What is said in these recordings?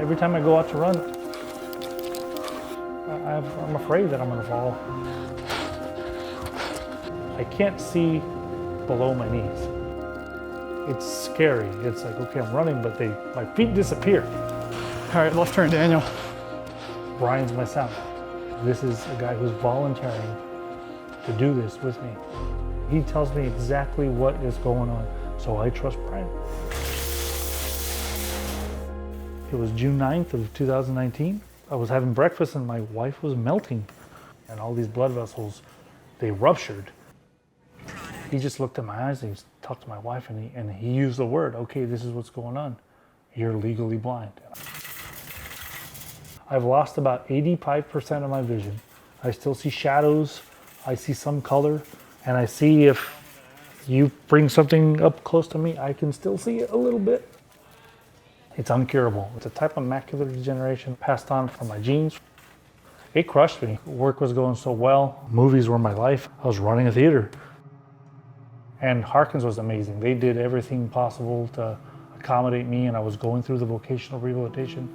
Every time I go out to run, I'm afraid that I'm gonna fall. I can't see below my knees. It's scary. It's like, okay, I'm running, but my feet disappear. All right, left turn, Daniel. Brian's my son. This is a guy who's volunteering to do this with me. He tells me exactly what is going on, so I trust Brian. It was June 9th of 2019. I was having breakfast and my wife was melting and all these blood vessels, they ruptured. He just looked at my eyes and he talked to my wife and he used the word, okay, this is what's going on. You're legally blind. I've lost about 85% of my vision. I still see shadows, I see some color, and I see if you bring something up close to me, I can still see it a little bit. It's uncurable. It's a type of macular degeneration passed on from my genes. It crushed me. Work was going so well. Movies were my life. I was running a theater. And Harkins was amazing. They did everything possible to accommodate me, and I was going through the vocational rehabilitation.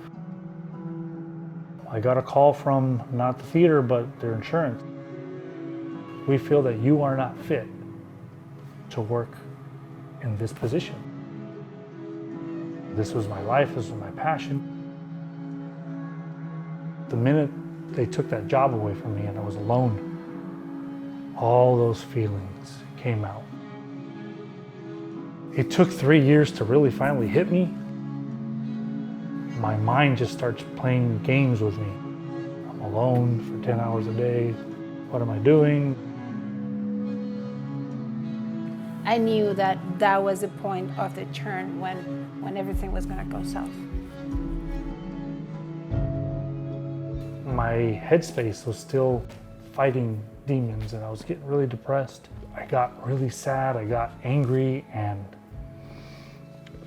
I got a call from not the theater, but their insurance. We feel that you are not fit to work in this position. This was my life, this was my passion. The minute they took that job away from me and I was alone, all those feelings came out. It took 3 years to really finally hit me. My mind just starts playing games with me. I'm alone for 10 hours a day. What am I doing? I knew that that was the point of the turn when everything was gonna go south. My headspace was still fighting demons and I was getting really depressed. I got really sad, I got angry, and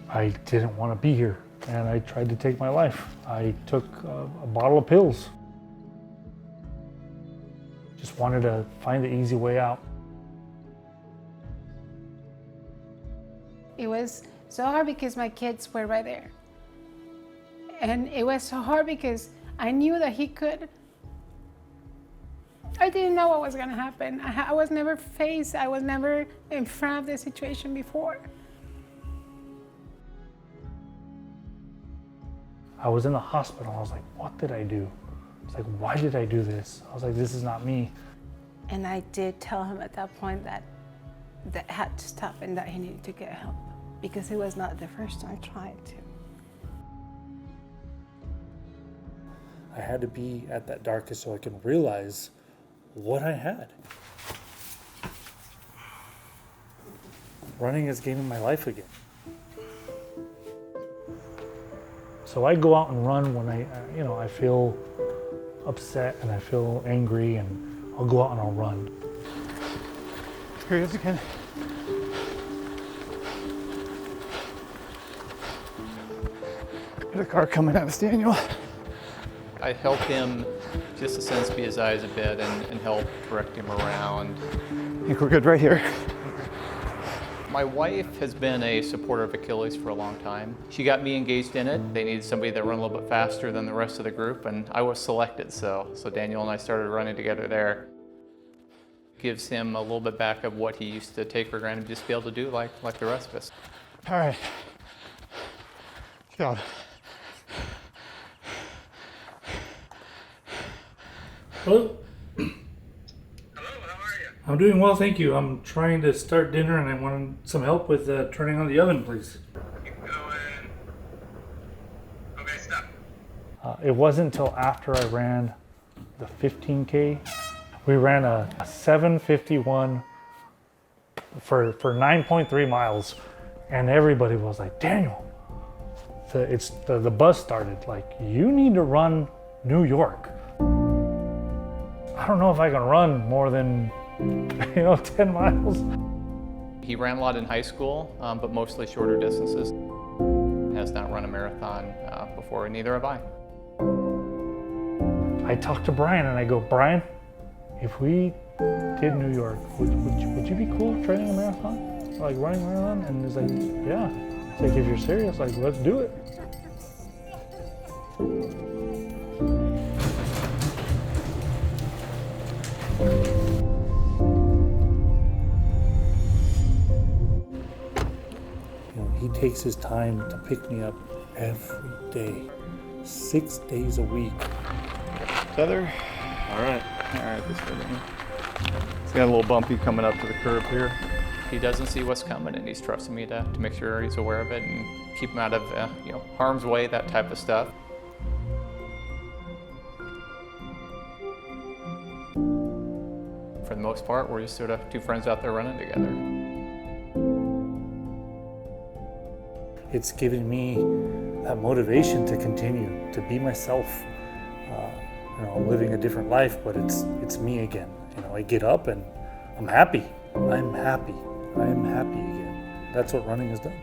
I didn't want to be here. And I tried to take my life. I took a bottle of pills. Just wanted to find the easy way out. It was so hard because my kids were right there. And it was so hard because I knew that he could. I didn't know what was gonna happen. I was never faced, I was never in front of the situation before. I was in the hospital. I was like, what did I do? It's like, why did I do this? I was like, this is not me. And I did tell him at that point that had to stop and that he needed to get help because it was not the first time I tried to. I had to be at that darkest so I can realize what I had. Running is gaining my life again. So I go out and run when I feel upset and I feel angry, and I'll go out and I'll run. Here he is again. There's a car coming at us, Daniel. I help him just a sense be his eyes a bit and help direct him around. I think we're good right here. My wife has been a supporter of Achilles for a long time. She got me engaged in it. They needed somebody that ran a little bit faster than the rest of the group, and I was selected, so Daniel and I started running together there. Gives him a little bit back of what he used to take for granted, just be able to do like the rest of us. All right. Get out. Hello? Hello, how are you? I'm doing well, thank you. I'm trying to start dinner and I wanted some help with turning on the oven, please. Keep going. Okay, stop. It wasn't until after I ran the 15K. We ran a 7:51 for 9.3 miles, and everybody was like, Daniel, the buzz started, like, you need to run New York. I don't know if I can run more than 10 miles. He ran a lot in high school, but mostly shorter distances. Has not run a marathon before, and neither have I. I talked to Brian and I go, Brian, if we did New York, would you be cool training a marathon? Like running a marathon? And he's like, yeah. It's like, if you're serious, like, let's do it. You know, he takes his time to pick me up every day, 6 days a week. Tether. All right. All right, this way. It's got a little bumpy coming up to the curb here. He doesn't see what's coming, and he's trusting me to make sure he's aware of it and keep him out of harm's way, that type of stuff. For the most part, we're just sort of two friends out there running together. It's given me that motivation to continue to be myself. I'm living a different life, but it's me again. I get up and I'm happy. I'm happy. I am happy again. That's what running has done.